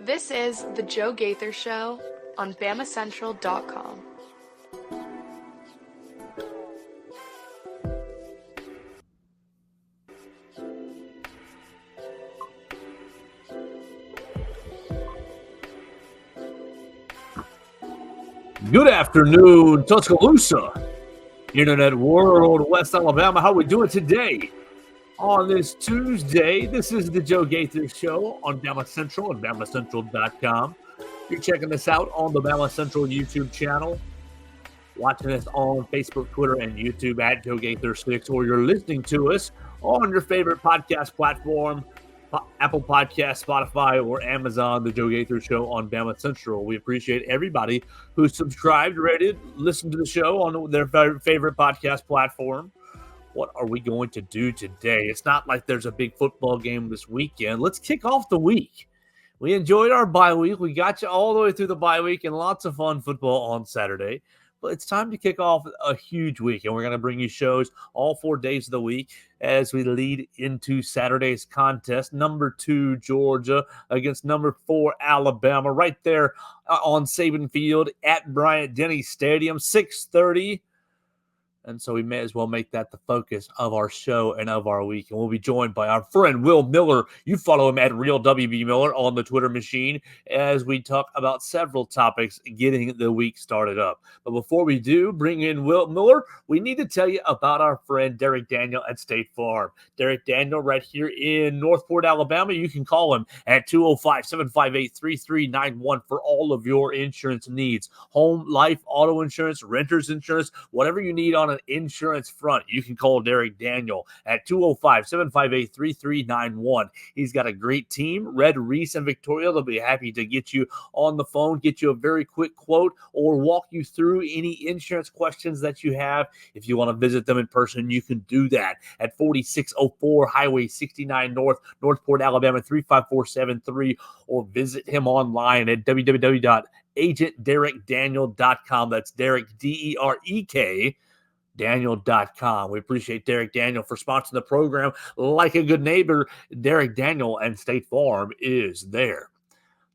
This is The Joe Gaither Show on BamaCentral.com. Good afternoon, Tuscaloosa, Internet World, West Alabama. How we doing today? On this Tuesday, this is the Joe Gaither Show on Bama Central and BamaCentral.com. You're checking us out on the Bama Central YouTube channel, watching us on Facebook, Twitter, and YouTube at Joe Gaither6, or you're listening to us on your favorite podcast platform, Apple Podcasts, Spotify, or Amazon, The Joe Gaither Show on Bama Central. We appreciate everybody who subscribed, rated, listened to the show on their favorite podcast platform. What are we going to do today? It's not like there's a big football game this weekend. Let's kick off the week. We enjoyed our bye week. We got you all the way through the bye week and lots of fun football on Saturday. But it's time to kick off a huge week, and we're going to bring you shows all 4 days of the week as we lead into Saturday's contest. Number 2, Georgia against number 4, Alabama, right there on Saban Field at Bryant-Denny Stadium, 6:30. And so we may as well make that the focus of our show and of our week. And we'll be joined by our friend Will Miller. You follow him at Real WB Miller on the Twitter machine as we talk about several topics getting the week started up. But before we do bring in Will Miller, we need to tell you about our friend Derek Daniel at State Farm. Derek Daniel right here in Northport, Alabama. You can call him at 205-758-3391 for all of your insurance needs. Home, life, auto insurance, renter's insurance, whatever you need on an insurance front, you can call Derek Daniel at 205-758-3391. He's got a great team. Red, Reese, and Victoria, they'll be happy to get you on the phone, get you a very quick quote, or walk you through any insurance questions that you have. If you want to visit them in person, you can do that at 4604 Highway 69 North, Northport, Alabama, 35473, or visit him online at www.agentderekdaniel.com. That's Derek, D-E-R-E-K, Daniel.com. We appreciate Derek Daniel for sponsoring the program. Like a good neighbor, Derek Daniel and State Farm is there.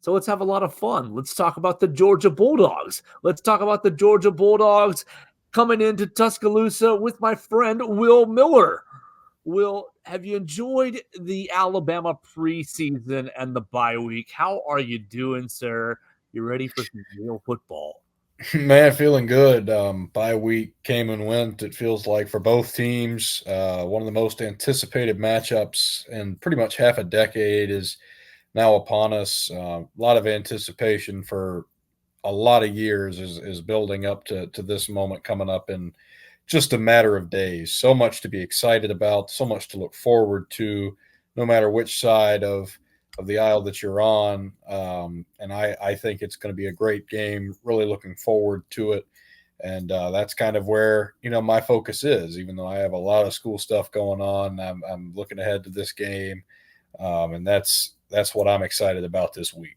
So let's have a lot of fun. Let's talk about the Georgia Bulldogs. Let's talk about the Georgia Bulldogs coming into Tuscaloosa with my friend Will Miller. Will, have you enjoyed the Alabama preseason and the bye week? How are you doing, sir? You ready for some real football? Man, feeling good. Bye week came and went, it feels like, for both teams. One of the most anticipated matchups in pretty much half a decade is now upon us. A lot of anticipation for a lot of years is building up to this moment coming up in just a matter of days. So much to be excited about, so much to look forward to, no matter which side of the aisle that you're on. And I think it's going to be a great game. Really looking forward to it. And that's kind of where, my focus is. Even though I have a lot of school stuff going on, I'm looking ahead to this game. And that's what I'm excited about this week.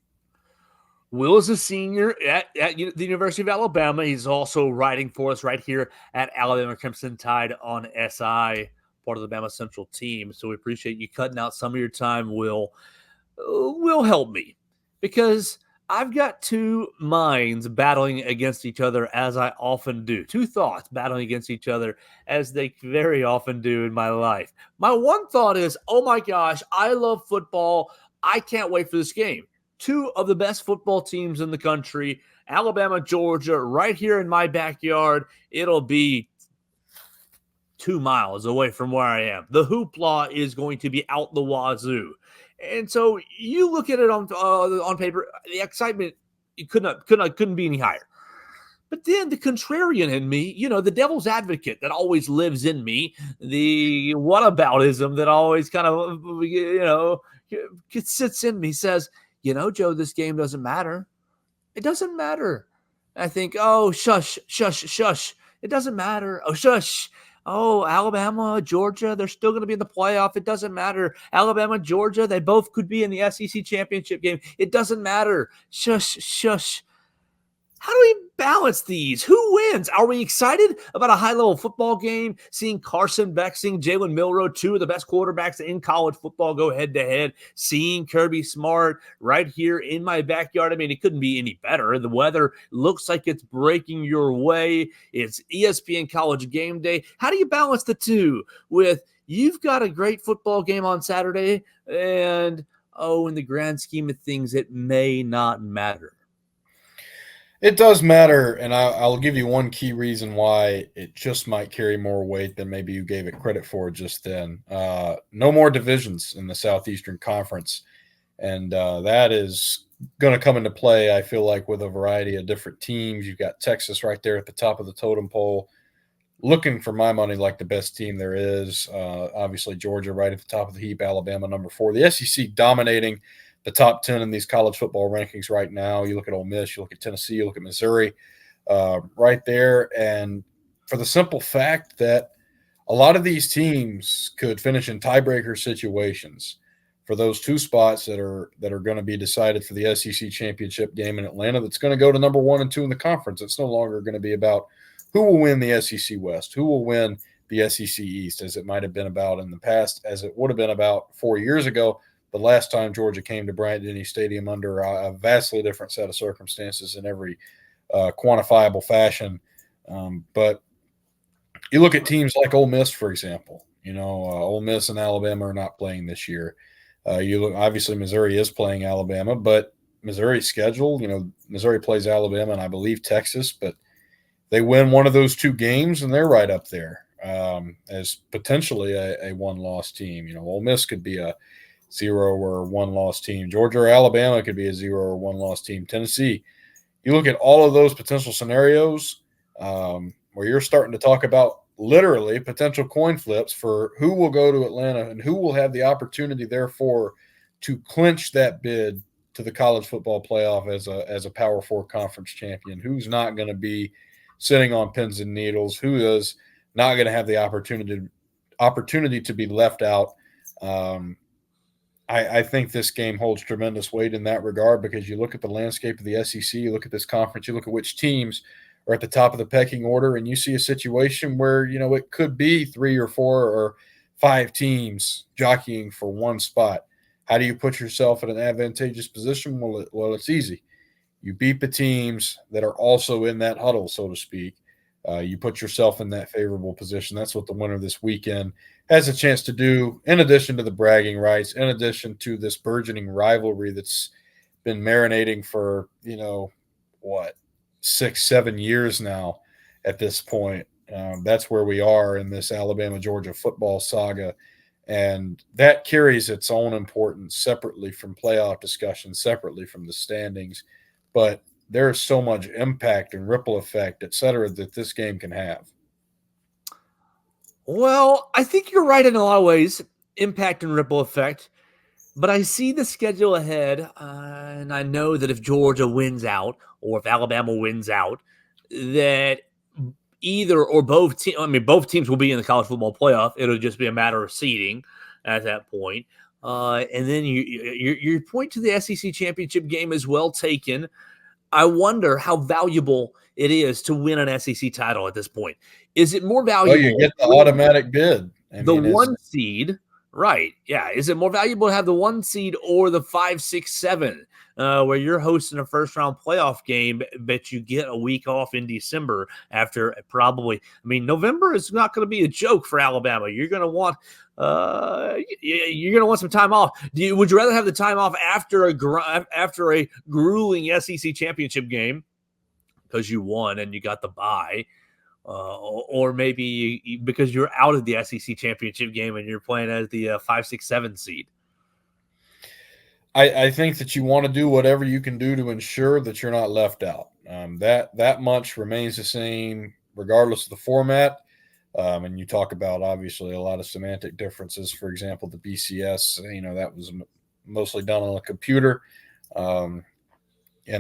Will is a senior at the University of Alabama. He's also writing for us right here at Alabama Crimson Tide on SI, part of the Bama Central team. So we appreciate you cutting out some of your time, Will. Will help me because I've got two minds battling against each other, as I often do. Two thoughts battling against each other, as they very often do in my life. My one thought is, oh my gosh, I love football. I can't wait for this game. Two of the best football teams in the country, Alabama, Georgia, right here in my backyard. It'll be 2 miles away from where I am. The hoopla is going to be out the wazoo. And so you look at it on paper, the excitement couldn't be any higher. But then the contrarian in me, the devil's advocate that always lives in me, the whataboutism that always kind of, sits in me, says, Joe, this game doesn't matter. It doesn't matter. I think, oh, shush. It doesn't matter. Oh, shush. Oh, Alabama, Georgia, they're still going to be in the playoff. It doesn't matter. Alabama, Georgia, they both could be in the SEC championship game. It doesn't matter. Shush. How do we balance these? Who wins? Are we excited about a high-level football game, seeing Carson Beck, seeing Jalen Milroe, two of the best quarterbacks in college football, go head-to-head, seeing Kirby Smart right here in my backyard? I mean, it couldn't be any better. The weather looks like it's breaking your way. It's ESPN College Game Day. How do you balance the two with you've got a great football game on Saturday and, in the grand scheme of things, it may not matter? It does matter, and I'll give you one key reason why it just might carry more weight than maybe you gave it credit for just then. No more divisions in the Southeastern Conference, and that is going to come into play, I feel like, with a variety of different teams. You've got Texas right there at the top of the totem pole, looking for my money like the best team there is. Obviously, Georgia right at the top of the heap, Alabama number 4. The SEC dominating the top 10 in these college football rankings right now. You look at Ole Miss, you look at Tennessee, you look at Missouri right there. And for the simple fact that a lot of these teams could finish in tiebreaker situations for those two spots that are going to be decided for the SEC championship game in Atlanta, that's going to go to number 1 and 2 in the conference. It's no longer going to be about who will win the SEC West, who will win the SEC East, as it might have been about in the past, as it would have been about 4 years ago, the last time Georgia came to Bryant-Denny Stadium under a vastly different set of circumstances in every quantifiable fashion. But you look at teams like Ole Miss, for example. Ole Miss and Alabama are not playing this year. Obviously Missouri is playing Alabama, but Missouri's schedule, Missouri plays Alabama and I believe Texas, but they win one of those two games and they're right up there as potentially a one-loss team. Ole Miss could be a 0 or 1-loss team. Georgia or Alabama could be a 0 or 1-loss team. Tennessee. You look at all of those potential scenarios where you're starting to talk about literally potential coin flips for who will go to Atlanta and who will have the opportunity, therefore, to clinch that bid to the college football playoff as a Power 4 conference champion. Who's not going to be sitting on pins and needles? Who is not going to have the opportunity to be left out? I think this game holds tremendous weight in that regard because you look at the landscape of the SEC, you look at this conference, you look at which teams are at the top of the pecking order, and you see a situation where, it could be 3 or 4 or 5 teams jockeying for one spot. How do you put yourself in an advantageous position? Well, it's easy. You beat the teams that are also in that huddle, so to speak. You put yourself in that favorable position. That's what the winner this weekend has a chance to do, in addition to the bragging rights, in addition to this burgeoning rivalry that's been marinating for, 6-7 years now at this point. That's where we are in this Alabama-Georgia football saga. And that carries its own importance separately from playoff discussion, separately from the standings. But there is so much impact and ripple effect, et cetera, that this game can have. Well, I think you're right in a lot of ways, impact and ripple effect. But I see the schedule ahead, and I know that if Georgia wins out or if Alabama wins out, that either or both teams will be in the college football playoff. It'll just be a matter of seeding at that point. And then your point to the SEC championship game is well taken. I wonder how valuable it is to win an SEC title at this point. Is it more valuable? Well, you get the automatic bid. The 1 seed, right? Yeah. Is it more valuable to have the 1 seed or the 5, 6, 7, where you're hosting a first-round playoff game, but you get a week off in December after probably? I mean, November is not going to be a joke for Alabama. You're going to want some time off. Would you rather have the time off after a grueling SEC championship game because you won and you got the bye, or maybe because you're out of the SEC championship game and you're playing as the 5, 6, 7 seed? I think that you want to do whatever you can do to ensure that you're not left out. That much remains the same regardless of the format. And you talk about, obviously, a lot of semantic differences. For example, the BCS, that was mostly done on a computer. And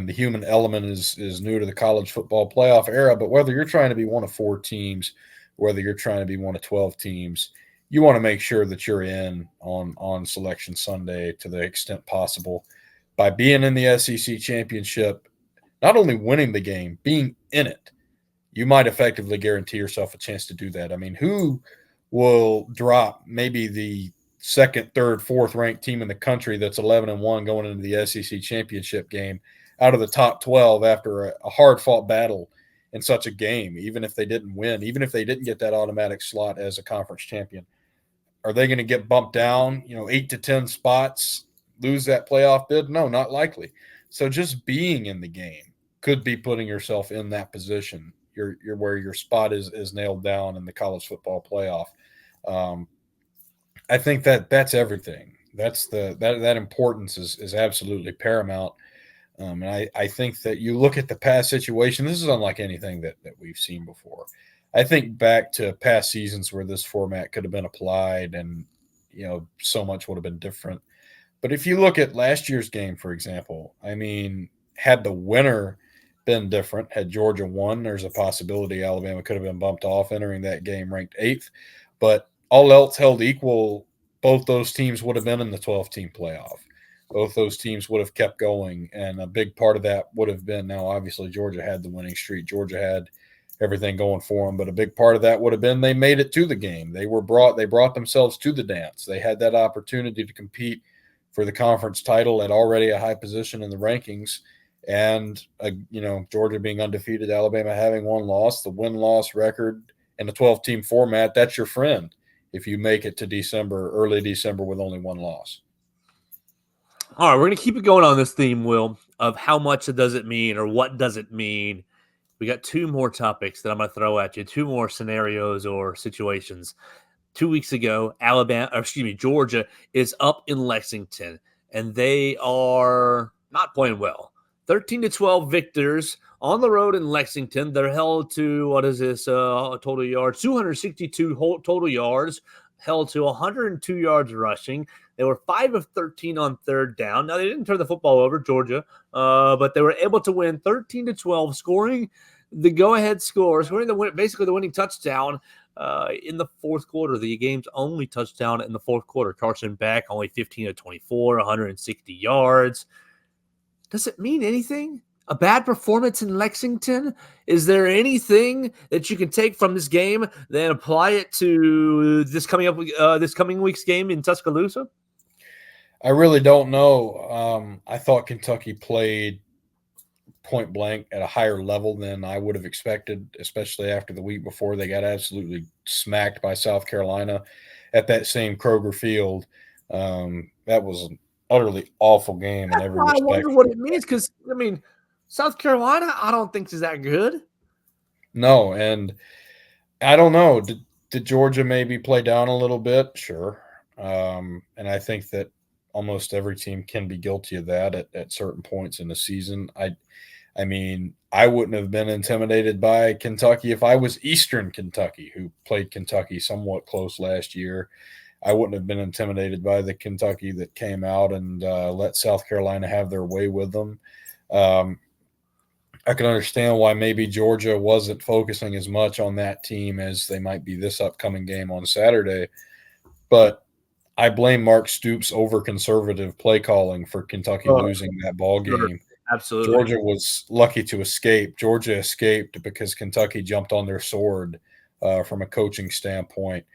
the human element is new to the college football playoff era. But whether you're trying to be one of 4 teams, whether you're trying to be one of 12 teams, you want to make sure that you're in on Selection Sunday to the extent possible. By being in the SEC championship, not only winning the game, being in it, you might effectively guarantee yourself a chance to do that. I mean, who will drop maybe the second, third, fourth ranked team in the country that's 11-1 going into the SEC championship game out of the top 12 after a hard fought battle in such a game, even if they didn't win, even if they didn't get that automatic slot as a conference champion? Are they going to get bumped down, 8 to 10 spots, lose that playoff bid? No, not likely. So just being in the game could be putting yourself in that position. You're where your spot is nailed down in the college football playoff. I think that's everything. That importance is absolutely paramount. And I think that you look at the past situation, this is unlike anything that we've seen before. I think back to past seasons where this format could have been applied and, so much would have been different. But if you look at last year's game, for example, I mean, had the winner been different, had Georgia won, there's a possibility Alabama could have been bumped off entering that game ranked 8th. But all else held equal, both those teams would have been in the 12-team playoff. Both those teams would have kept going, and a big part of that would have been, now obviously Georgia had the winning streak. Georgia had everything going for them, but a big part of that would have been they made it to the game. They brought themselves to the dance. They had that opportunity to compete for the conference title at already a high position in the rankings. And, Georgia being undefeated, Alabama having one loss, the win-loss record in a 12-team format, that's your friend if you make it to December, early December, with only one loss. All right, we're going to keep it going on this theme, Will, of how much does it mean or what does it mean. We got 2 more topics that I'm going to throw at you, 2 more scenarios or situations. 2 weeks ago, Georgia is up in Lexington, and they are not playing well. 13-12 victors on the road in Lexington. They're held to, total yards? 262 total yards, held to 102 yards rushing. They were 5 of 13 on third down. Now, they didn't turn the football over, Georgia, but they were able to win 13-12, scoring the go-ahead score, basically the winning touchdown in the fourth quarter, the game's only touchdown in the fourth quarter. Carson Beck, only 15 of 24, 160 yards. Does it mean anything? A bad performance in Lexington? Is there anything that you can take from this game, then apply it to this coming week's game in Tuscaloosa? I really don't know. I thought Kentucky played point blank at a higher level than I would have expected, especially after the week before they got absolutely smacked by South Carolina at that same Kroger Field. That was an utterly awful game in every respect. I wonder what it means because, South Carolina, I don't think is that good. No, and I don't know. Did Georgia maybe play down a little bit? Sure. And I think that almost every team can be guilty of that at certain points in the season. I wouldn't have been intimidated by Kentucky if I was Eastern Kentucky, who played Kentucky somewhat close last year. I wouldn't have been intimidated by the Kentucky that came out and let South Carolina have their way with them. I can understand why maybe Georgia wasn't focusing as much on that team as they might be this upcoming game on Saturday. But I blame Mark Stoops' over-conservative play calling for Kentucky losing that ball game. Sure. Absolutely. Georgia was lucky to escape. Georgia escaped because Kentucky jumped on their sword from a coaching standpoint.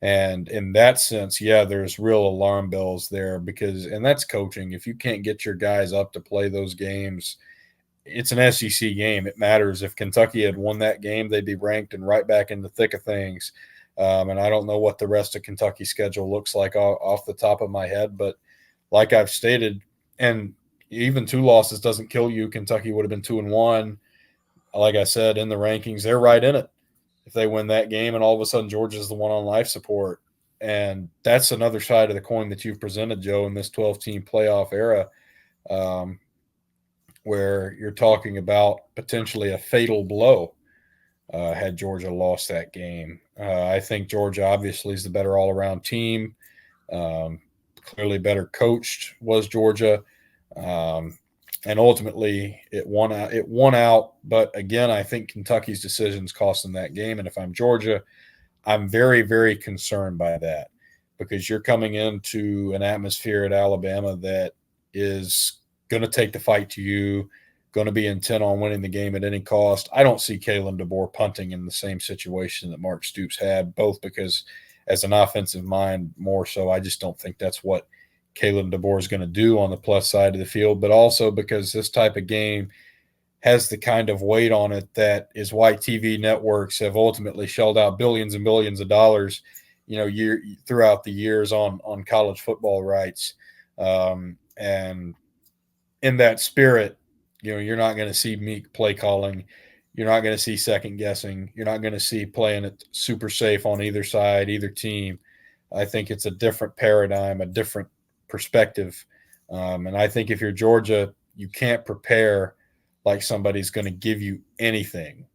And in that sense, yeah, there's real alarm bells there and that's coaching. If you can't get your guys up to play those games, it's an SEC game. It matters. If Kentucky had won that game, they'd be ranked and right back in the thick of things. And I don't know what the rest of Kentucky's schedule looks like off the top of my head, but like I've stated, and even 2 losses doesn't kill you. Kentucky would have been 2-1. Like I said, in the rankings, they're right in it if they win that game, and all of a sudden Georgia's the one on life support. And that's another side of the coin that you've presented, Joe, in this 12-team playoff era, where you're talking about potentially a fatal blow had Georgia lost that game. I think Georgia obviously is the better all-around team. Clearly better coached was Georgia. And ultimately it won out. But again, I think Kentucky's decisions cost them that game. And if I'm Georgia, I'm very, very concerned by that because you're coming into an atmosphere at Alabama that is going to take the fight to you. going to be intent on winning the game at any cost. I don't see Kalen DeBoer punting in the same situation that Mark Stoops had, both because as an offensive mind more so, I just don't think that's what Kalen DeBoer is going to do on the plus side of the field, but also because this type of game has the kind of weight on it that is why TV networks have ultimately shelled out billions and billions of dollars, throughout the years on college football rights. And in that spirit, you're not going to see meek play calling. You're not going to see second guessing. You're not going to see playing it super safe on either side, either team. I think it's a different paradigm, a different perspective. And I think if you're Georgia, you can't prepare like somebody's going to give you anything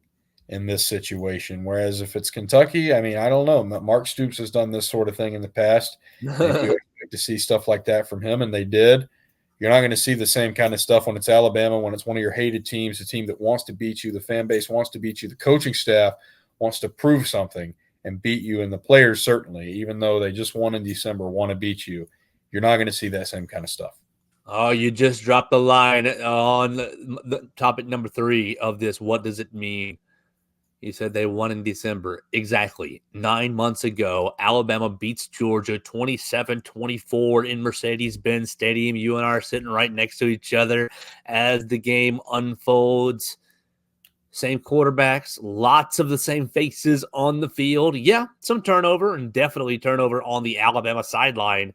in this situation. Whereas if it's Kentucky, I mean, I don't know. Mark Stoops has done this sort of thing in the past. If you expect to see stuff like that from him, and they did, you're not going to see the same kind of stuff when it's Alabama, when it's one of your hated teams, a team that wants to beat you, the fan base wants to beat you, the coaching staff wants to prove something and beat you, and the players certainly, even though they just won in December, want to beat you. You're not going to see that same kind of stuff. Oh, you just dropped the line on the topic number 3 of this. What does it mean? You said they won in December. Exactly. 9 months ago, Alabama beats Georgia 27-24 in Mercedes-Benz Stadium. You and I are sitting right next to each other as the game unfolds. Same quarterbacks, lots of the same faces on the field. Yeah, some turnover, and definitely turnover on the Alabama sideline.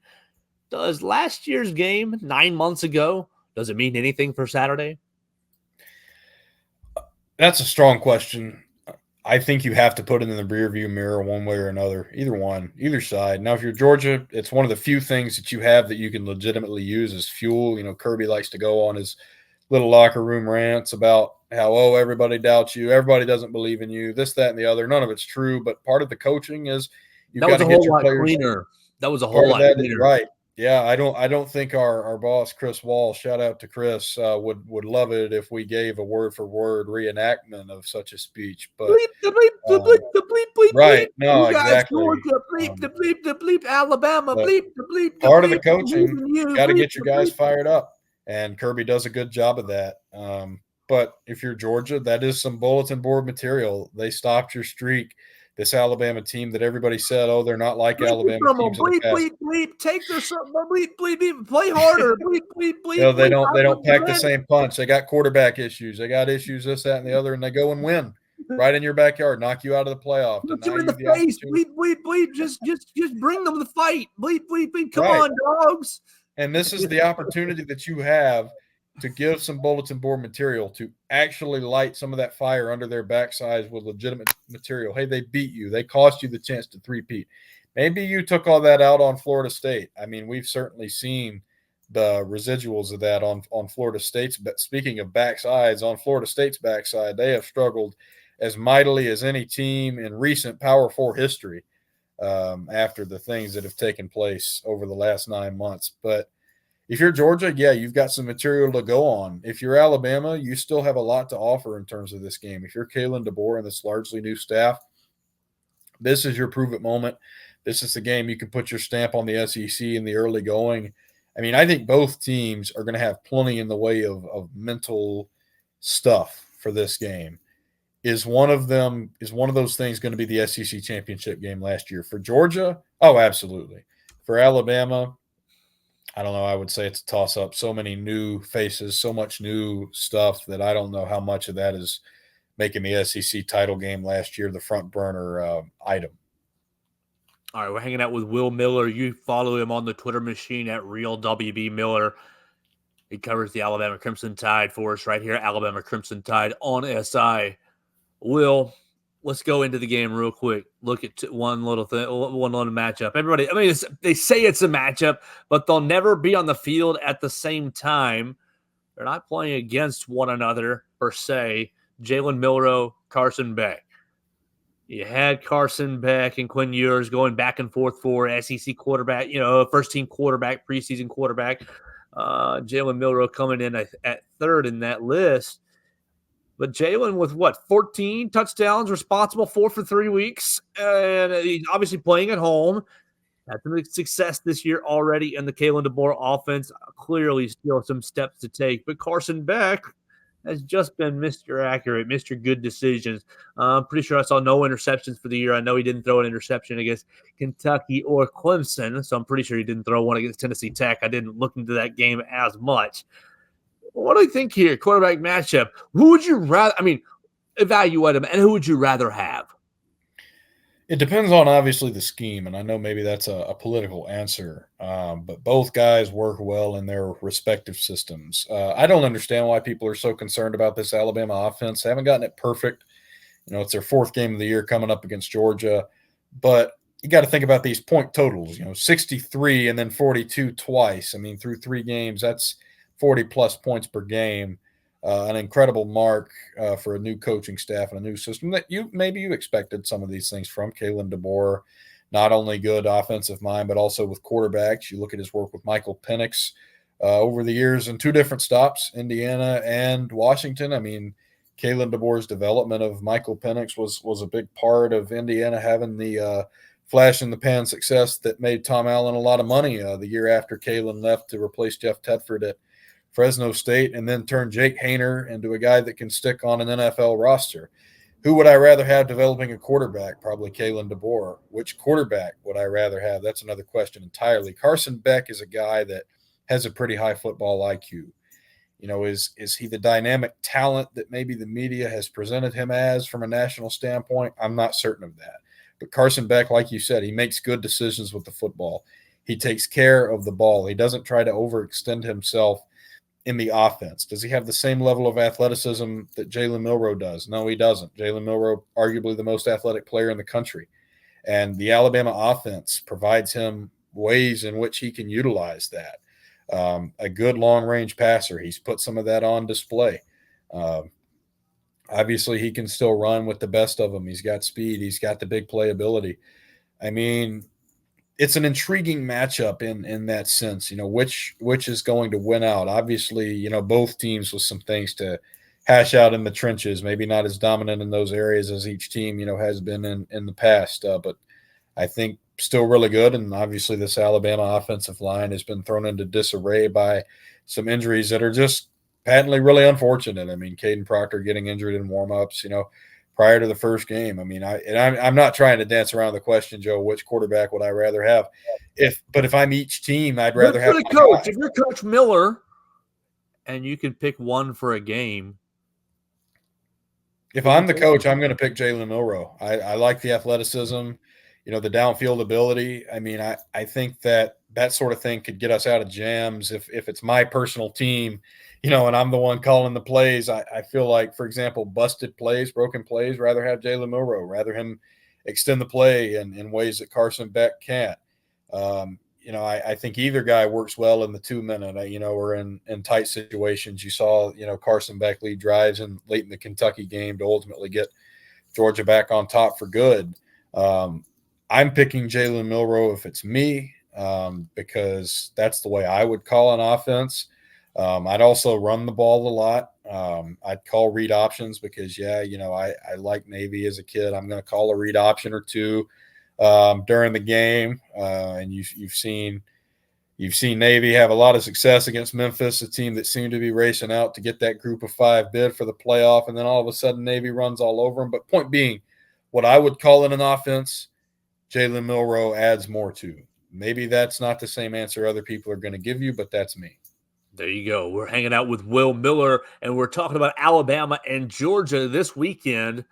Does last year's game 9 months ago, does it mean anything for Saturday? That's a strong question. I think you have to put it in the rearview mirror one way or another, either side. Now, if you're Georgia, it's one of the few things that you have that you can legitimately use as fuel. Kirby likes to go on his little locker room rants about how, everybody doubts you, everybody doesn't believe in you, this, that, and the other. None of it's true, but part of the coaching is you've got to get your players cleaner. That was a whole lot cleaner. Right. Yeah, I don't think our boss Chris Wall, shout out to Chris, would love it if we gave a word for word reenactment of such a speech. But bleep, right, no, exactly. Georgia, bleep, Alabama, bleep. Part of the coaching, got to get your guys fired up, and Kirby does a good job of that. But if you're Georgia, that is some bulletin board material. They stopped your streak. This Alabama team that everybody said, they're not like Alabama teams in the past. Bleep, take this up, bleep, play harder, bleep. They don't pack the same punch. They got quarterback issues. They got issues, this, that, and the other, and they go and win right in your backyard, knock you out of the playoff. Look you in the face, bleep, just bring them the fight, bleep, come on, dogs. And this is the opportunity that you have to give some bulletin board material to actually light some of that fire under their backsides with legitimate material. Hey, they beat you. They cost you the chance to three-peat. Maybe you took all that out on Florida State. I mean, we've certainly seen the residuals of that on Florida State's. But speaking of backsides, on Florida State's backside, they have struggled as mightily as any team in recent Power 4 history after the things that have taken place over the last 9 months. But if you're Georgia, yeah, you've got some material to go on. If you're Alabama, you still have a lot to offer in terms of this game. If you're Kalen DeBoer and this largely new staff, this is your prove-it moment. This is the game you can put your stamp on the SEC in the early going. I mean, I think both teams are going to have plenty in the way of mental stuff for this game. Is one of those things going to be the SEC championship game last year? For Georgia, absolutely. For Alabama, I don't know. I would say it's a toss-up. So many new faces, so much new stuff that I don't know how much of that is making the SEC title game last year the front burner item. All right, we're hanging out with Will Miller. You follow him on the Twitter machine at RealWB He covers the Alabama Crimson Tide for us right here, Alabama Crimson Tide on SI. Will, let's go into the game real quick. Look at one little matchup. Everybody, they say it's a matchup, but they'll never be on the field at the same time. They're not playing against one another, per se. Jalen Milroe, Carson Beck. You had Carson Beck and Quinn Ewers going back and forth for SEC quarterback, first-team quarterback, preseason quarterback. Jalen Milroe coming in at third in that list. But Jalen with 14 touchdowns, responsible for 3 weeks. And he's obviously playing at home. Had some success this year already in the Kalen DeBoer offense. Clearly still some steps to take. But Carson Beck, has just been Mr. Accurate, Mr. Good Decisions. I'm pretty sure I saw no interceptions for the year. I know he didn't throw an interception against Kentucky or Clemson, so I'm pretty sure he didn't throw one against Tennessee Tech. I didn't look into that game as much. What do you think here? Quarterback matchup. Who would you rather? Evaluate him, and who would you rather have? It depends on obviously the scheme, and I know maybe that's a political answer, but both guys work well in their respective systems. I don't understand why people are so concerned about this Alabama offense. They haven't gotten it perfect. It's their fourth game of the year coming up against Georgia, but you got to think about these point totals. 63 and then 42 twice. I mean, through 3 games, that's 40 plus points per game. An incredible mark for a new coaching staff and a new system that you expected some of these things from. Kalen DeBoer, not only good offensive mind, but also with quarterbacks. You look at his work with Michael Penix over the years in 2 different stops, Indiana and Washington. I mean, Kalen DeBoer's development of Michael Penix was a big part of Indiana having the flash in the pan success that made Tom Allen a lot of money the year after Kalen left to replace Jeff Tedford at Fresno State, and then turn Jake Haener into a guy that can stick on an NFL roster. Who would I rather have developing a quarterback? Probably Kalen DeBoer. Which quarterback would I rather have? That's another question entirely. Carson Beck is a guy that has a pretty high football IQ. Is he the dynamic talent that maybe the media has presented him as from a national standpoint? I'm not certain of that. But Carson Beck, like you said, he makes good decisions with the football. He takes care of the ball. He doesn't try to overextend himself in the offense. Does he have the same level of athleticism that Jalen Milroe does? No, he doesn't. Jalen Milroe, arguably the most athletic player in the country. And the Alabama offense provides him ways in which he can utilize that. A good long-range passer. He's put some of that on display. Obviously, he can still run with the best of them. He's got speed. He's got the big playability. I mean, it's an intriguing matchup in that sense, which is going to win out. Obviously, both teams with some things to hash out in the trenches, maybe not as dominant in those areas as each team, has been in the past. But I think still really good. And obviously this Alabama offensive line has been thrown into disarray by some injuries that are just patently really unfortunate. I mean, Caden Proctor getting injured in warmups, prior to the first game. I mean, I'm not trying to dance around the question, Joe, which quarterback would I rather have? If I'm each team, I'd rather have the coach. If you're Coach Miller and you can pick one for a game. If I'm the coach, I'm going to pick Jalen Milroe. I like the athleticism, the downfield ability. I mean, I think that sort of thing could get us out of jams if it's my personal team, and I'm the one calling the plays. I feel like, for example, busted plays, broken plays, rather have Jalen Milroe, rather him extend the play in ways that Carson Beck can't. I think either guy works well in the 2-minute, or in tight situations. You saw, Carson Beck lead drives late in the Kentucky game to ultimately get Georgia back on top for good. I'm picking Jalen Milroe if it's me, because that's the way I would call an offense. I'd also run the ball a lot. I'd call read options because, I like Navy as a kid. I'm going to call a read option or two during the game. And you've seen Navy have a lot of success against Memphis, a team that seemed to be racing out to get that group of 5 bid for the playoff. And then all of a sudden Navy runs all over them. But point being, what I would call in an offense, Jalen Milroe adds more to. Maybe that's not the same answer other people are going to give you, but that's me. There you go. We're hanging out with Will Miller, and we're talking about Alabama and Georgia this weekend.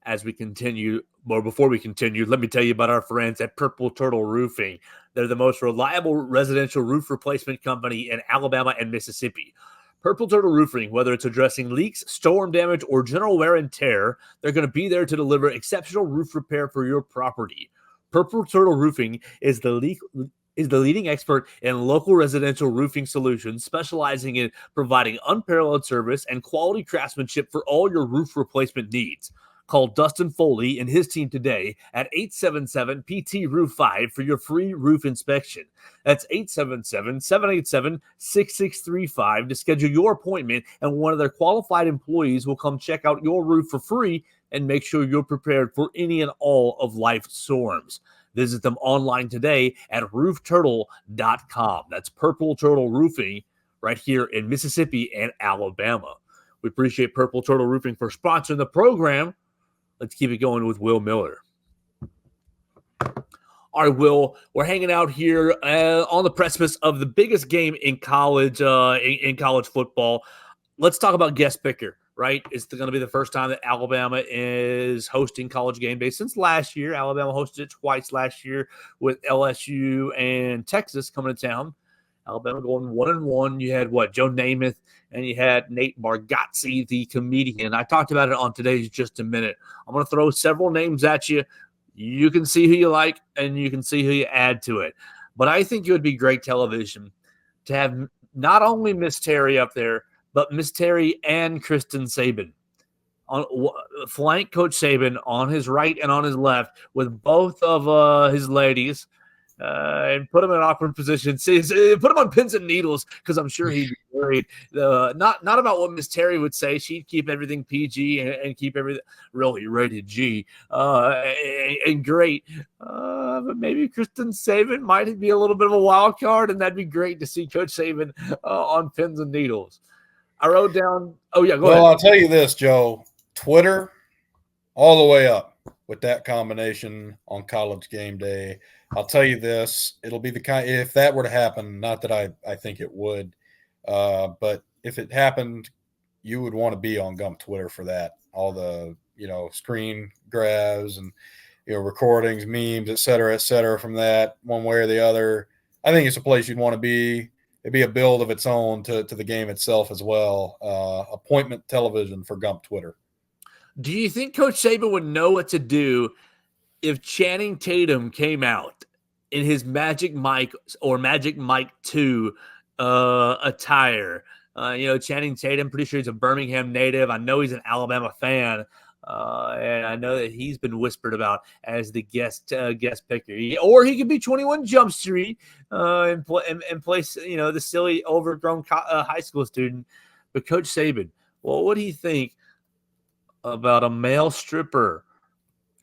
As we continue, or before we continue, let me tell you about our friends at Purple Turtle Roofing. They're the most reliable residential roof replacement company in Alabama and Mississippi. Purple Turtle Roofing, whether it's addressing leaks, storm damage, or general wear and tear, they're going to be there to deliver exceptional roof repair for your property. Purple Turtle Roofing is the leading expert in local residential roofing solutions, specializing in providing unparalleled service and quality craftsmanship for all your roof replacement needs. Call Dustin Foley and his team today at 877-PT-ROOF-5 for your free roof inspection. That's 877-787-6635 to schedule your appointment, and one of their qualified employees will come check out your roof for free and make sure you're prepared for any and all of life's storms. Visit them online today at roofturtle.com. That's Purple Turtle Roofing right here in Mississippi and Alabama. We appreciate Purple Turtle Roofing for sponsoring the program. Let's keep it going with Will Miller. All right, Will, we're hanging out here on the precipice of the biggest game in college in college football. Let's talk about guest picker, right? It's going to be the first time that Alabama is hosting College Game Day since last year. Alabama hosted it twice last year with LSU and Texas coming to town. Alabama going 1-1. You had Joe Namath, and you had Nate Bargatze, the comedian. I talked about it on today's Just a Minute. I'm going to throw several names at you. You can see who you like, and you can see who you add to it. But I think it would be great television to have not only Miss Terry up there, but Miss Terry and Kristen Saban on flank Coach Saban on his right and on his left with both of his ladies, and put him in awkward positions. Put him on pins and needles because I'm sure he'd be worried. Not about what Miss Terry would say. She'd keep everything PG and keep everything really rated G and great. But maybe Kristen Saban might be a little bit of a wild card, and that'd be great to see Coach Saban on pins and needles. I wrote down. Oh yeah, go ahead. Well, I'll tell you this, Joe. Twitter, all the way up with that combination on College Game Day. I'll tell you this, it'll be the kind, if that were to happen, not that I think it would, but if it happened, you would want to be on Gump Twitter for that. All the, screen grabs and, recordings, memes, et cetera, from that one way or the other. I think it's a place you'd want to be. It'd be a build of its own to the game itself as well. Appointment television for Gump Twitter. Do you think Coach Saban would know what to do if Channing Tatum came out in his Magic Mike or Magic Mike 2 attire? Channing Tatum, pretty sure he's a Birmingham native. I know he's an Alabama fan. And I know that he's been whispered about as the guest picker. Or he could be 21 Jump Street and place, the silly overgrown high school student. But Coach Saban, what do you think about a male stripper,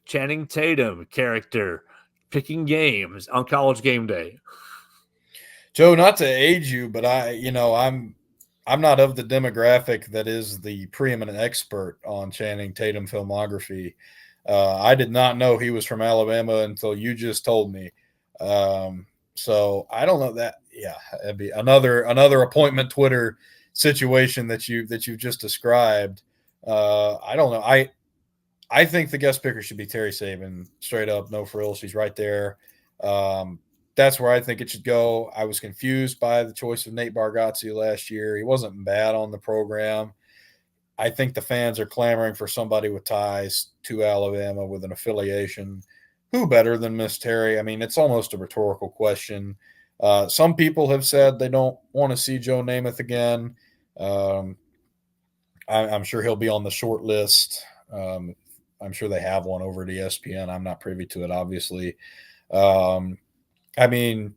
Channing Tatum character, picking games on College Game Day? Joe, not to age you, but I'm not of the demographic that is the preeminent expert on Channing Tatum filmography. I did not know he was from Alabama until you just told me. So I don't know that. Yeah, it'd be another appointment Twitter situation that you've just described. I don't know. I think the guest picker should be Terry Saban, straight up, no frills. She's right there. That's where I think it should go. I was confused by the choice of Nate Bargatze last year. He wasn't bad on the program. I think the fans are clamoring for somebody with ties to Alabama with an affiliation. Who better than Miss Terry? I mean, it's almost a rhetorical question. Some people have said they don't want to see Joe Namath again. I'm sure he'll be on the short list. I'm sure they have one over at ESPN. I'm not privy to it, obviously. I mean,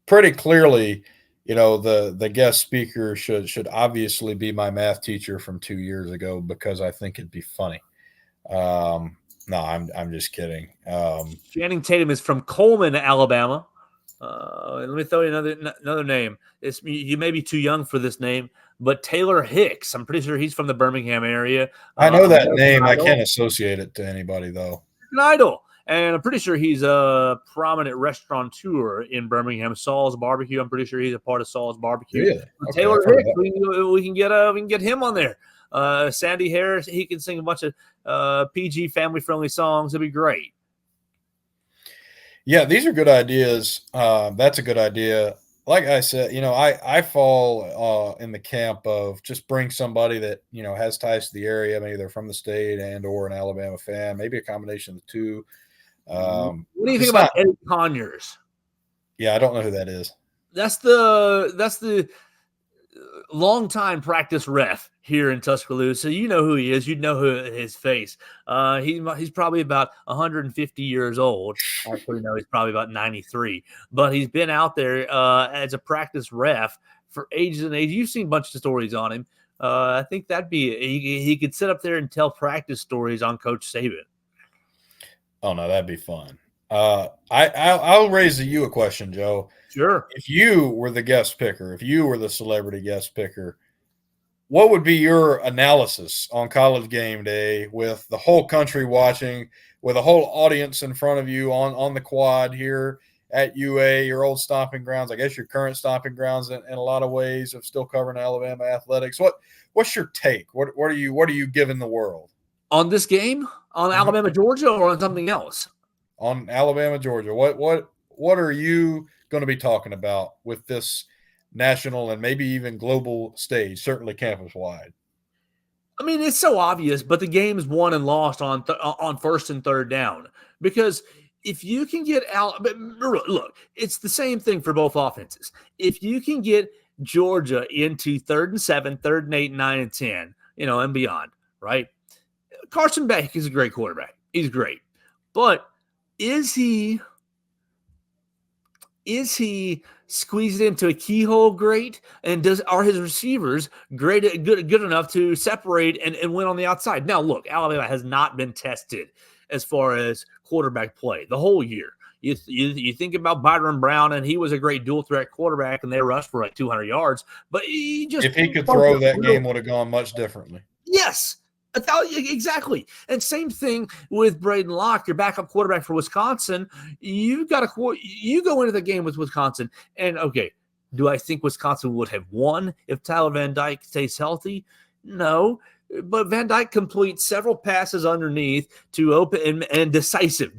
pretty clearly, the guest speaker should obviously be my math teacher from 2 years ago because I think it'd be funny. No, I'm just kidding. Channing Tatum is from Coleman, Alabama. Let me throw you another name. You may be too young for this name, but Taylor Hicks. I'm pretty sure he's from the Birmingham area. I know that name. I can't associate it to anybody, though. An Idol. And I'm pretty sure he's a prominent restaurateur in Birmingham. Saul's Barbecue. I'm pretty sure he's a part of Saul's Barbecue. Really? Okay, Taylor Hicks. We can get him on there. Sandy Harris. He can sing a bunch of PG family-friendly songs. It'd be great. Yeah, these are good ideas. That's a good idea. Like I said, I fall in the camp of just bring somebody that, has ties to the area. Maybe they're from the state and or an Alabama fan. Maybe a combination of the two. What do you think about Eddie Conyers? Yeah, I don't know who that is. That's the longtime practice ref here in Tuscaloosa. You know who he is. You know his face. He's probably about 150 years old. Actually, no, he's probably about 93. But he's been out there as a practice ref for ages and ages. You've seen a bunch of stories on him. I think that'd be he could sit up there and tell practice stories on Coach Saban. Oh no, that'd be fun. I'll raise you a question, Joe. Sure. If you were the guest picker, if you were the celebrity guest picker, what would be your analysis on College Game Day with the whole country watching, with a whole audience in front of you on the quad here at UA, your old stomping grounds, I guess your current stomping grounds in a lot of ways of still covering Alabama athletics? What's your take? What are you giving the world on this game, on Alabama, Georgia, or on something else? On Alabama, Georgia. What are you going to be talking about with this national and maybe even global stage, certainly campus wide? I mean, it's so obvious, but the game's won and lost on first and third down, because if you can get out, look, it's the same thing for both offenses. If you can get Georgia into 3rd and 7, 3rd and 8, 9 and 10, and beyond, right? Carson Beck is a great quarterback. He's great. But is he squeezed into a keyhole great? And are his receivers good enough to separate and win on the outside? Now, look, Alabama has not been tested as far as quarterback play the whole year. You think about Byron Brown, and he was a great dual threat quarterback, and they rushed for like 200 yards. But if he could throw, that game would have gone much differently. Yes. Exactly. And same thing with Braden Locke, your backup quarterback for Wisconsin. You go into the game with Wisconsin, and okay, do I think Wisconsin would have won if Tyler Van Dyke stays healthy? No. But Van Dyke completes several passes underneath to open and decisive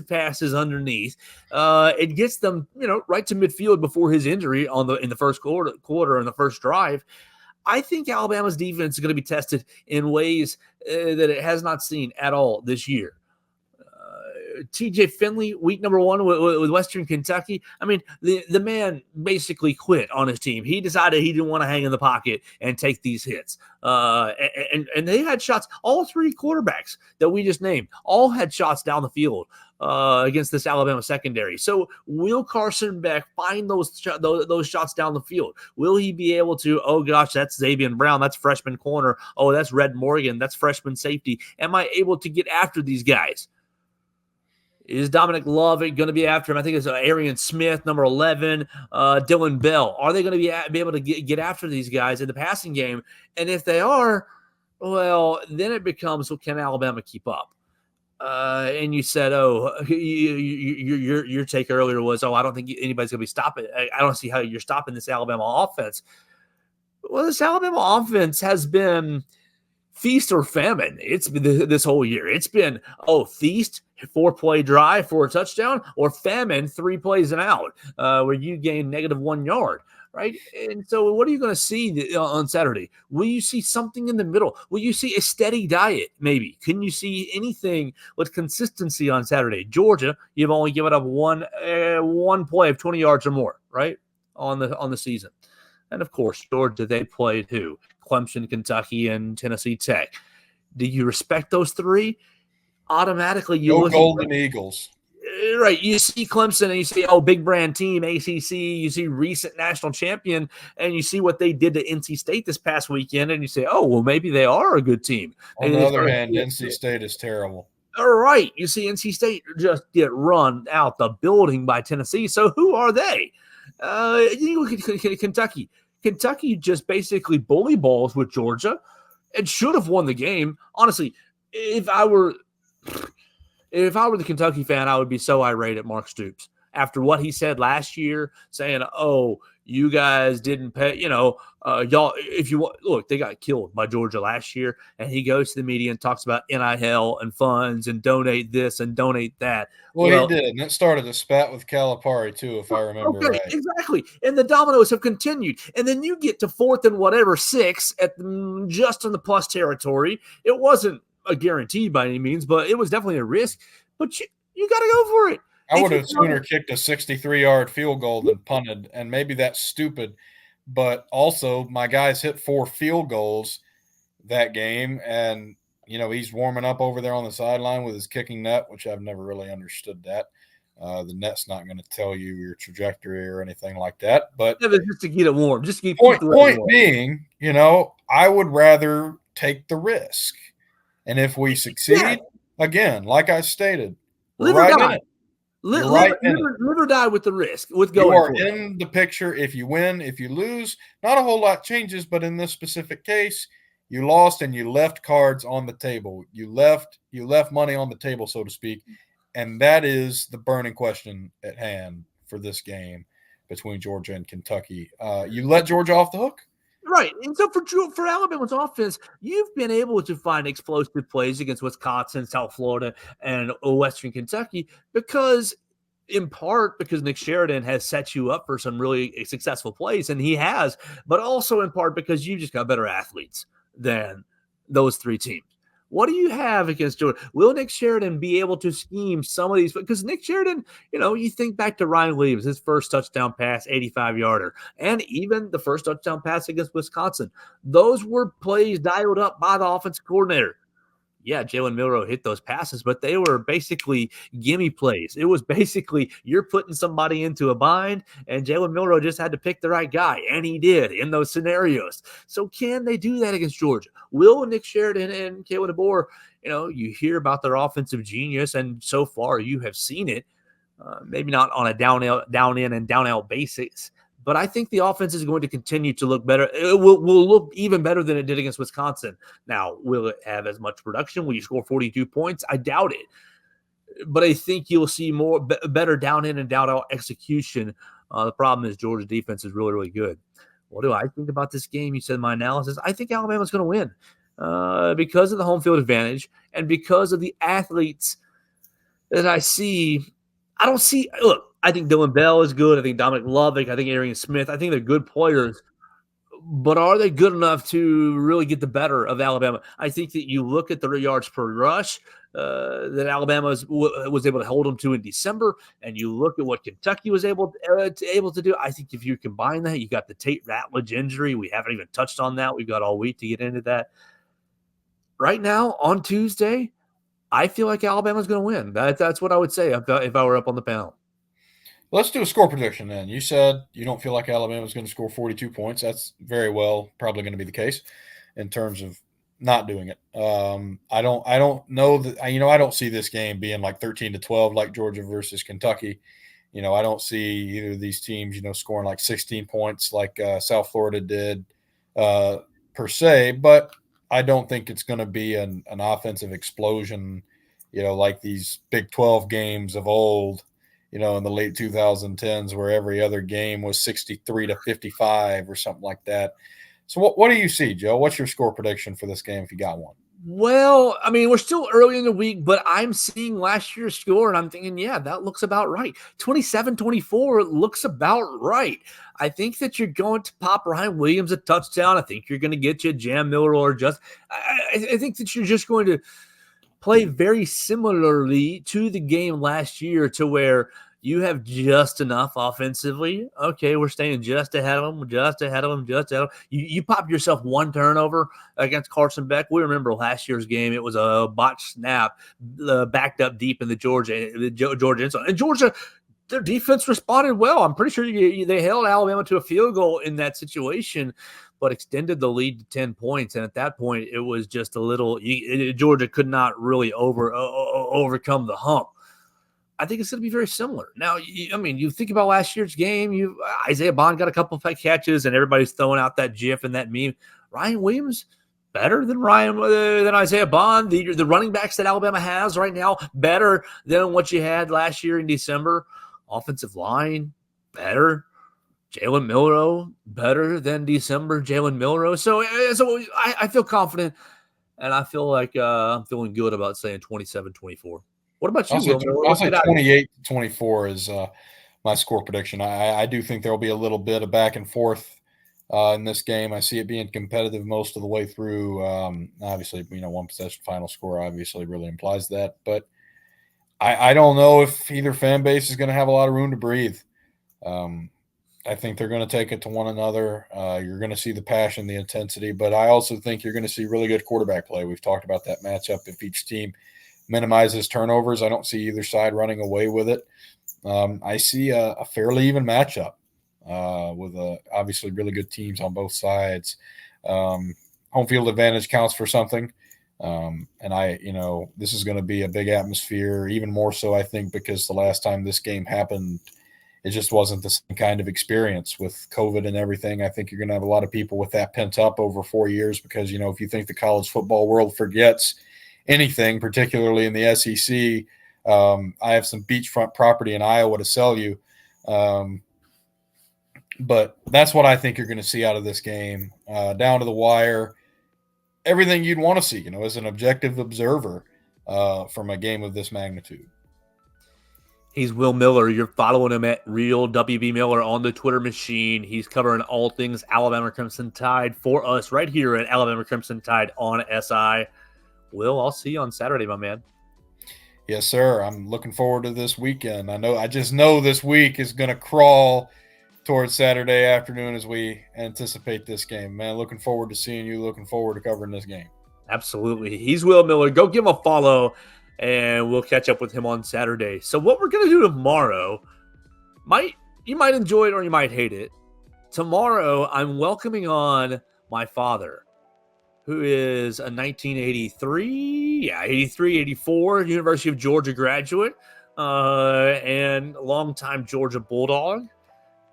passes underneath. It gets them, right to midfield before his injury in the first quarter in the first drive. I think Alabama's defense is going to be tested in ways that it has not seen at all this year. TJ Finley, week number 1 with Western Kentucky. I mean, the man basically quit on his team. He decided he didn't want to hang in the pocket and take these hits. And they had shots. All 3 quarterbacks that we just named all had shots down the field against this Alabama secondary. So will Carson Beck find those shots down the field? Will he be able to, oh gosh, that's Xavier Brown, that's freshman corner. Oh, that's Red Morgan, that's freshman safety. Am I able to get after these guys? Is Dominic Love going to be after him? I think it's Arian Smith, number 11, Dylan Bell. Are they going to be able to get after these guys in the passing game? And if they are, well, then it becomes, well, can Alabama keep up? And you said, your take earlier was, I don't think anybody's going to be stopping. I don't see how you're stopping this Alabama offense. Well, this Alabama offense has been feast or famine. It's been this whole year. It's been, feast, 4-play drive for a touchdown, or famine, 3 plays and out, where you gain -1 yard, right? And so what are you going to see on Saturday? Will you see something in the middle? Will you see a steady diet, maybe? Can you see anything with consistency on Saturday? Georgia, you've only given up one play of 20 yards or more, right, on the season. And, of course, Georgia, they played who? Clemson, Kentucky, and Tennessee Tech. Do you respect those 3? Automatically, you look Golden Eagles. Right. You see Clemson and you see, big brand team, ACC. You see recent national champion, and you see what they did to NC State this past weekend, and you say, well, maybe they are a good team. On the other hand, NC State is terrible. All right. You see NC State just get run out the building by Tennessee. So who are they? You look at Kentucky. Kentucky just basically bully balls with Georgia and should have won the game. Honestly, if I were the Kentucky fan, I would be so irate at Mark Stoops after what he said last year, saying, you guys didn't pay, y'all, if you want, look, they got killed by Georgia last year, and he goes to the media and talks about NIL and funds and donate this and donate that. Well, he did, and that started a spat with Calipari too, if I remember right. Exactly, and the dominoes have continued, and then you get to 4th and 6 at just in the plus territory. It wasn't a guarantee by any means, but it was definitely a risk. But you got to go for it. I would have sooner kicked a 63-yard field goal than punted, and maybe that's stupid. But also, my guys hit 4 field goals that game, and, he's warming up over there on the sideline with his kicking net, which I've never really understood that. The net's not going to tell you your trajectory or anything like that. But just to get it warm. Just to keep point being, I would rather take the risk. And if we succeed, again, like I stated, we're right in it. Live, You're live, right in it. live or die with the risk, with You going are for it. in the picture. If you win, if you lose, not a whole lot changes. But in this specific case, you lost and you left cards on the table. You left money on the table, so to speak. And that is the burning question at hand for this game between Georgia and Kentucky. You let Georgia off the hook? Right. And so for Alabama's offense, you've been able to find explosive plays against Wisconsin, South Florida, and Western Kentucky because Nick Sheridan has set you up for some really successful plays, and he has, but also in part because you just got better athletes than those three teams. What do you have against Georgia? Will Nick Sheridan be able to scheme some of these? Because Nick Sheridan, you think back to Ryan Williams, his first touchdown pass, 85-yarder, and even the first touchdown pass against Wisconsin. Those were plays dialed up by the offensive coordinator. Yeah, Jalen Milroe hit those passes, but they were basically gimme plays. It was basically you're putting somebody into a bind, and Jalen Milroe just had to pick the right guy, and he did in those scenarios. So can they do that against Georgia? Will Nick Sheridan and Kalen DeBoer, you hear about their offensive genius, and so far you have seen it, maybe not on a down in and down out basis, but I think the offense is going to continue to look better. It will look even better than it did against Wisconsin. Now, will it have as much production? Will you score 42 points? I doubt it. But I think you'll see better down in and down out execution. The problem is Georgia's defense is really, really good. What do I think about this game? You said my analysis. I think Alabama's going to win because of the home field advantage and because of the athletes that I see. I think Dylan Bell is good. I think Dominic Lovick. I think Arian Smith. I think they're good players. But are they good enough to really get the better of Alabama? I think that you look at the yards per rush that Alabama was able to hold them to in December, and you look at what Kentucky was able to do. I think if you combine that, you got the Tate Ratledge injury. We haven't even touched on that. We've got all week to get into that. Right now, on Tuesday, I feel like Alabama's going to win. That's what I would say if I were up on the panel. Let's do a score prediction then. You said you don't feel like Alabama's going to score 42 points. That's very well probably going to be the case in terms of not doing it. I don't know that I don't see this game being like 13-12 like Georgia versus Kentucky. I don't see either of these teams, scoring like 16 points like South Florida did per se, but I don't think it's going to be an offensive explosion, like these Big 12 games of old. In the late 2010s where every other game was 63-55 or something like that. So what do you see, Joe? What's your score prediction for this game if you got one? Well, I mean, we're still early in the week, but I'm seeing last year's score and I'm thinking, yeah, that looks about right. 27-24 looks about right. I think that you're going to pop Ryan Williams a touchdown. I think you're going to get you Jam Miller or just I think that you're just going to play very similarly to the game last year to where you have just enough offensively. Okay, we're staying just ahead of them. You pop yourself one turnover against Carson Beck. We remember last year's game. It was a botched snap backed up deep in the Georgia end zone. And Georgia, their defense responded well. I'm pretty sure they held Alabama to a field goal in that situation, but extended the lead to 10 points. And at that point, it was just a little Georgia could not really overcome the hump. I think it's going to be very similar. Now, you think about last year's game. Isaiah Bond got a couple of catches, and everybody's throwing out that GIF and that meme. Ryan Williams better than Isaiah Bond. The running backs that Alabama has right now better than what you had last year in December. Offensive line better. Jalen Milroe better than December Jalen Milroe. So I feel confident, and I feel like I'm feeling good about saying 27-24. What about you, I'll say 28-24 is my score prediction. I do think there will be a little bit of back and forth in this game. I see it being competitive most of the way through. Obviously, one possession final score obviously really implies that. But I don't know if either fan base is going to have a lot of room to breathe. I think they're going to take it to one another. You're going to see the passion, the intensity. But I also think you're going to see really good quarterback play. We've talked about that matchup. If each team minimizes turnovers, I don't see either side running away with it. I see a fairly even matchup with obviously really good teams on both sides. Home field advantage counts for something. And this is going to be a big atmosphere, even more so, I think, because the last time this game happened, it just wasn't the same kind of experience with COVID and everything. I think you're going to have a lot of people with that pent up over 4 years because, if you think the college football world forgets anything, particularly in the SEC, I have some beachfront property in Iowa to sell you. But that's what I think you're going to see out of this game, down to the wire. Everything you'd want to see, as an objective observer from a game of this magnitude. He's Will Miller. You're following him at Real WB Miller on the Twitter machine. He's covering all things Alabama Crimson Tide for us right here at Alabama Crimson Tide on SI. Will, I'll see you on Saturday, my man. Yes, sir. I'm looking forward to this weekend. I just know this week is going to crawl towards Saturday afternoon as we anticipate this game. Man, looking forward to seeing you. Looking forward to covering this game. Absolutely. He's Will Miller. Go give him a follow, and we'll catch up with him on Saturday. So what we're going to do tomorrow, you might enjoy it or you might hate it. Tomorrow, I'm welcoming on my father, who is a 1983, 84 University of Georgia graduate and longtime Georgia Bulldog.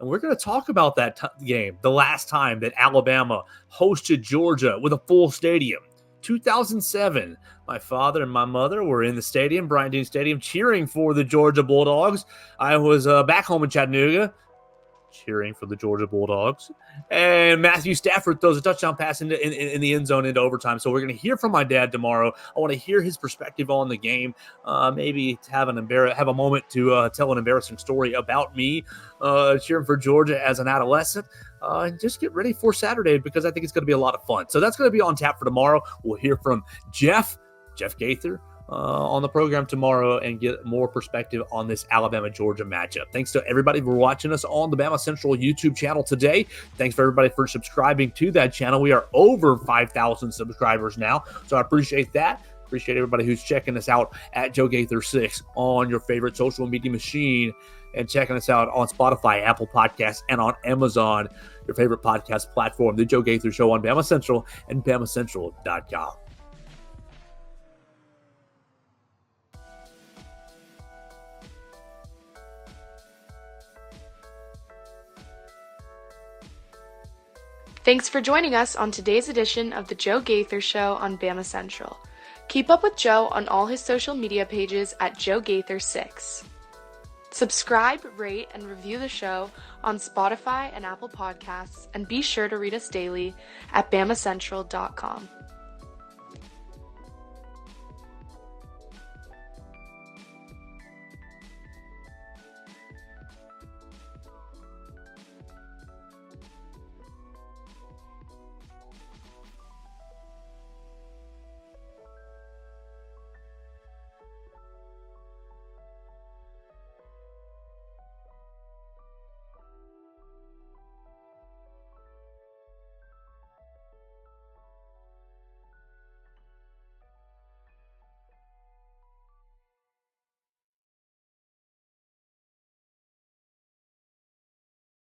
And we're going to talk about that game, the last time that Alabama hosted Georgia with a full stadium. 2007, my father and my mother were in the stadium, Bryant-Denny Stadium, cheering for the Georgia Bulldogs. I was back home in Chattanooga, cheering for the Georgia Bulldogs. And Matthew Stafford throws a touchdown pass in the end zone into overtime. So we're going to hear from my dad tomorrow. I want to hear his perspective on the game. Maybe have a moment to tell an embarrassing story about me cheering for Georgia as an adolescent. And just get ready for Saturday because I think it's going to be a lot of fun. So that's going to be on tap for tomorrow. We'll hear from Jeff Gaither on the program tomorrow and get more perspective on this Alabama-Georgia matchup. Thanks to everybody for watching us on the Bama Central YouTube channel today. Thanks for everybody for subscribing to that channel. We are over 5,000 subscribers now, so I appreciate that. Appreciate everybody who's checking us out at Joe Gaither 6 on your favorite social media machine and checking us out on Spotify, Apple Podcasts, and on Amazon, your favorite podcast platform, The Joe Gaither Show on Bama Central and BamaCentral.com. Thanks for joining us on today's edition of The Joe Gaither Show on Bama Central. Keep up with Joe on all his social media pages at Joe Gaither 6. Subscribe, rate, and review the show on Spotify and Apple Podcasts, and be sure to read us daily at BamaCentral.com.